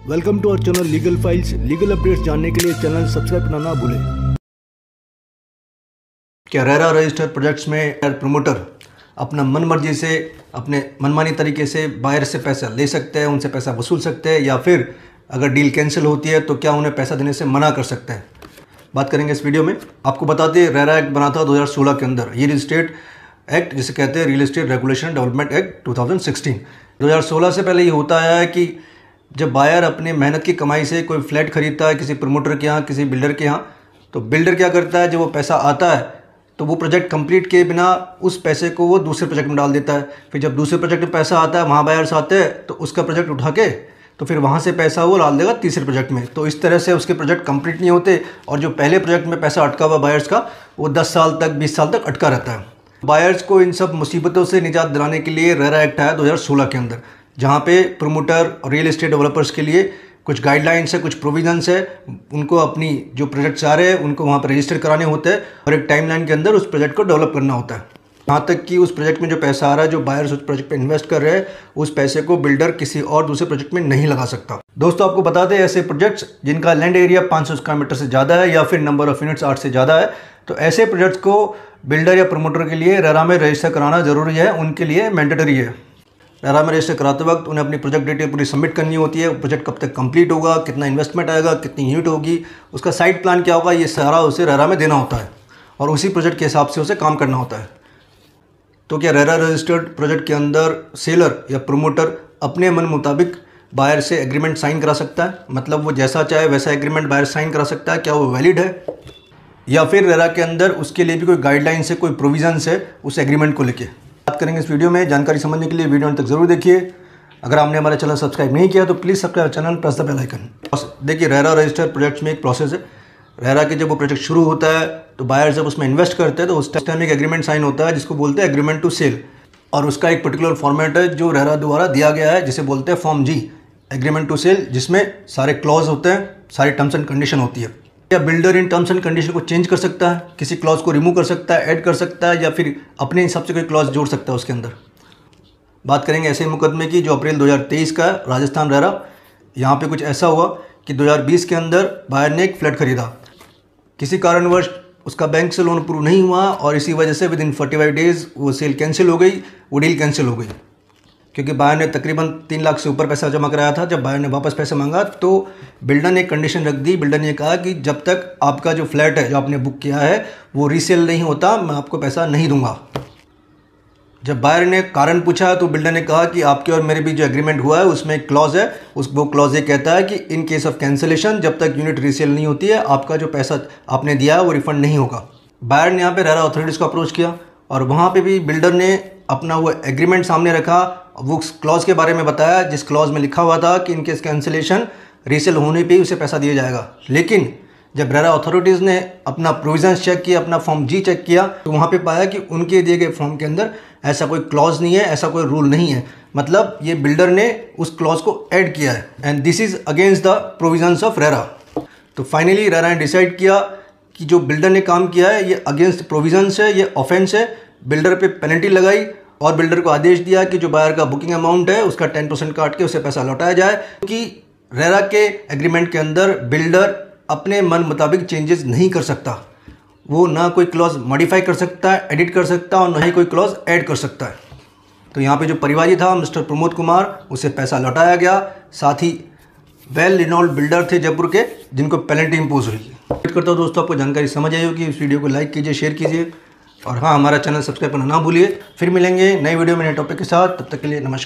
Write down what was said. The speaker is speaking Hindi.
Welcome to our channel legal files. Legal updates जानने के लिए चैनल सब्सक्राइब करना ना भूलें। क्या रेरा रजिस्टर्ड प्रोजेक्ट्स में प्रमोटर अपना मन मर्जी से अपने मनमानी तरीके से बायर से पैसा ले सकते हैं, उनसे पैसा वसूल सकते हैं, या फिर अगर डील कैंसिल होती है तो क्या उन्हें पैसा देने से मना कर सकते हैं? बात करेंगे इस वीडियो में। आपको बताते हैं रेरा एक्ट बना था 2016 के अंदर। ये रियल एस्टेट एक्ट जिसे कहते हैं real estate regulation development act 2016। 2016 से पहले ये होता आया है कि जब बायर अपने मेहनत की कमाई से कोई फ्लैट खरीदता है किसी प्रमोटर के यहाँ, किसी बिल्डर के यहाँ, तो बिल्डर क्या करता है, जब वो पैसा आता है तो वो प्रोजेक्ट कंप्लीट किए बिना उस पैसे को वो दूसरे प्रोजेक्ट में डाल देता है। फिर जब दूसरे प्रोजेक्ट में पैसा आता है, वहाँ बायर्स आते हैं, तो उसका प्रोजेक्ट उठा के तो फिर वहाँ से पैसा वो डाल देगा तीसरे प्रोजेक्ट में। तो इस तरह से उसके प्रोजेक्ट कंप्लीट नहीं होते और जो पहले प्रोजेक्ट में पैसा अटका हुआ बायर्स का, वो 10 साल तक 20 साल तक अटका रहता है। बायर्स को इन सब मुसीबतों से निजात दिलाने के लिए रेरा एक्ट आया 2016 के अंदर, जहाँ पे प्रमोटर और रियल एस्टेट डेवलपर्स के लिए कुछ गाइडलाइंस है, कुछ प्रोविजंस है। उनको अपनी जो प्रोजेक्ट्स आ रहे हैं उनको वहाँ पर रजिस्टर कराने होते हैं और एक टाइमलाइन के अंदर उस प्रोजेक्ट को डेवलप करना होता है। यहाँ तक कि उस प्रोजेक्ट में जो पैसा आ रहा है, जो बायर्स उस प्रोजेक्ट पे इन्वेस्ट कर रहे हैं, उस पैसे को बिल्डर किसी और दूसरे प्रोजेक्ट में नहीं लगा सकता। दोस्तों, आपको बताते हैं ऐसे प्रोजेक्ट्स जिनका लैंड एरिया 500 स्क्वायर मीटर से ज़्यादा है या फिर नंबर ऑफ यूनिट्स 8 से ज़्यादा है, तो ऐसे प्रोजेक्ट्स को बिल्डर या प्रमोटर के लिए रेरा में रजिस्टर कराना ज़रूरी है, उनके लिए मैंडेटरी है। रेरा में रजिस्टर कराते वक्त उन्हें अपनी प्रोजेक्ट डिटेल पूरी सबमिट करनी होती है। प्रोजेक्ट कब तक कंप्लीट होगा, कितना इन्वेस्टमेंट आएगा, कितनी यूनिट होगी, उसका साइट प्लान क्या होगा, ये सारा उसे रेरा में देना होता है और उसी प्रोजेक्ट के हिसाब से उसे काम करना होता है। तो क्या रेरा रजिस्टर्ड प्रोजेक्ट के अंदर सेलर या प्रमोटर अपने मन मुताबिक बायर से एग्रीमेंट साइन करा सकता है? मतलब वो जैसा चाहे वैसा एग्रीमेंट बायर साइन करा सकता है? क्या वो वैलिड है, या फिर रेरा के अंदर उसके लिए भी कोई गाइडलाइंस है, कोई प्रोविजंस है उस एग्रीमेंट को लेके? बात करेंगे इस वीडियो में। जानकारी समझने के लिए वीडियो अंत तक जरूर देखिए। अगर आपने हमारा चैनल सब्सक्राइब नहीं किया तो please subscribe channel, press the bell icon. देखिए, रेरा रजिस्टर्ड प्रोजेक्ट्स में एक प्रोसेस है। रेरा के जब वो प्रोजेक्ट शुरू होता है तो बायर जब उसमें इन्वेस्ट करते हैं तो उस टाइम एक एग्रीमेंट साइन होता है जिसको बोलते हैं एग्रीमेंट टू सेल, और उसका एक पर्टिकुलर फॉर्मेट है जो रेरा द्वारा दिया गया है जिसे बोलते हैं form G, agreement to sale, जिसमें सारे क्लॉज होते हैं, सारी टर्म्स एंड कंडीशन होती है। क्या builder in terms and condition को चेंज कर सकता है, किसी क्लॉज को रिमूव कर सकता है, ऐड कर सकता है, या फिर अपने हिसाब से कोई क्लॉज जोड़ सकता है उसके अंदर? बात करेंगे ऐसे मुकदमे की जो अप्रैल 2023 का है, राजस्थान रेरा। यहाँ पे कुछ ऐसा हुआ कि 2020 के अंदर बायर ने एक फ्लैट खरीदा, किसी कारणवश उसका बैंक से लोन अप्रूव नहीं हुआ और इसी वजह से विद इन 45 डेज़ वो सेल कैंसिल हो गई, वो डील कैंसिल हो गई, क्योंकि बायर ने तकरीबन 3 लाख से ऊपर पैसा जमा कराया था। जब बायर ने वापस पैसा मांगा तो बिल्डर ने एक कंडीशन रख दी। बिल्डर ने कहा कि जब तक आपका जो फ्लैट है जो आपने बुक किया है वो रीसेल नहीं होता, मैं आपको पैसा नहीं दूंगा। जब बायर ने कारण पूछा तो बिल्डर ने कहा कि आपके और मेरे बीच जो एग्रीमेंट हुआ है उसमें एक क्लॉज है, वो क्लॉज ये कहता है कि इन केस ऑफ कैंसिलेशन, जब तक यूनिट रीसेल नहीं होती है, आपका जो पैसा आपने दिया है वो रिफंड नहीं होगा। बायर ने यहाँ पे रेरा अथॉरिटीज़ को अप्रोच किया और वहाँ पे भी बिल्डर ने अपना वो एग्रीमेंट सामने रखा, वो क्लॉज के बारे में बताया जिस क्लॉज में लिखा हुआ था कि इन केस कैंसिलेशन रीसेल होने पर ही उसे पैसा दिया जाएगा। लेकिन जब रेरा अथॉरिटीज़ ने अपना प्रोविजंस चेक किया, अपना फॉर्म जी चेक किया, तो वहाँ पे पाया कि उनके दिए गए फॉर्म के अंदर ऐसा कोई क्लॉज नहीं है, ऐसा कोई रूल नहीं है। मतलब ये बिल्डर ने उस क्लॉज को ऐड किया है and this is against the provisions of RERA. तो फाइनली रेरा ने डिसाइड किया कि जो बिल्डर ने काम किया है ये अगेंस्ट प्रोविजंस है, ये ऑफेंस है। बिल्डर पे पेनल्टी लगाई और बिल्डर को आदेश दिया कि जो बायर का बुकिंग अमाउंट है उसका 10% काट के उसे पैसा लौटाया जाए, क्योंकि रेरा के एग्रीमेंट के अंदर बिल्डर अपने मन मुताबिक चेंजेस नहीं कर सकता। वो ना कोई क्लॉज मॉडिफाई कर सकता है, एडिट कर सकता है, और ना ही कोई क्लॉज ऐड कर सकता है। तो यहाँ पे जो परिवादी था मिस्टर प्रमोद कुमार, उसे पैसा लौटाया गया। साथ ही वेल रिनोल्ड बिल्डर थे जयपुर के जिनको पेनल्टी इम्पोज हुई। उम्मीद करता हूँ दोस्तों आपको जानकारी समझ आई होगी। इस वीडियो को लाइक कीजिए, शेयर कीजिए और हाँ, हमारा चैनल सब्सक्राइब करना ना भूलिए। फिर मिलेंगे नए वीडियो में नए टॉपिक के साथ। तब तक के लिए नमस्कार।